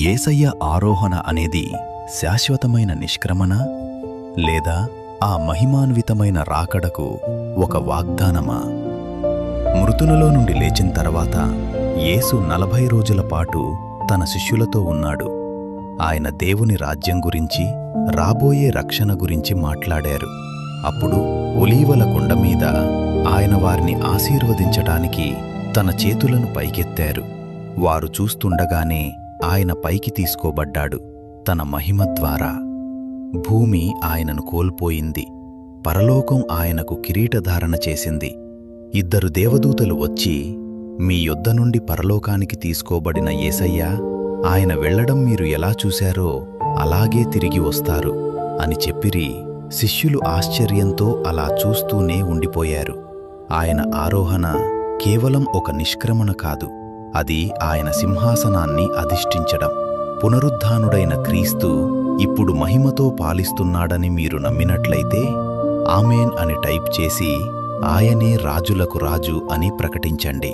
యేసయ్య ఆరోహణ అనేది శాశ్వతమైన నిష్క్రమణ లేదా ఆ మహిమాన్వితమైన రాకడకు ఒక వాగ్దానమా? మృతులలో నుండి లేచిన తర్వాత యేసు 40 రోజుల పాటు తన శిష్యులతో ఉన్నాడు. ఆయన దేవుని రాజ్యం గురించి, రాబోయే రక్షణ గురించి మాట్లాడారు. అప్పుడు ఒలీవల కొండ మీద ఆయన వారిని ఆశీర్వదించటానికి తన చేతులను పైకెత్తారు. వారు చూస్తుండగానే ఆయన పైకి తీసుకోబడ్డాడు తన మహిమ ద్వారా. భూమి ఆయనను కోల్పోయింది. పరలోకం ఆయనకు కిరీటధారణ చేసింది. 2 దేవదూతలు వచ్చి, మీ యొద్ద నుండి పరలోకానికి తీసుకోబడిన యేసయ్య, ఆయన వెళ్లడం మీరు ఎలా చూశారో అలాగే తిరిగి వస్తారు అని చెప్పిరి. శిష్యులు ఆశ్చర్యంతో అలా చూస్తూనే ఉండిపోయారు. ఆయన ఆరోహణ కేవలం ఒక నిష్క్రమణ కాదు, అది ఆయన సింహాసనాన్ని అధిష్ఠించడం. పునరుద్ధానుడైన క్రీస్తు ఇప్పుడు మహిమతో పాలిస్తున్నాడని మీరు నమ్మినట్లయితే ఆమేన్ అని టైప్ చేసి ఆయనే రాజులకు రాజు అని ప్రకటించండి.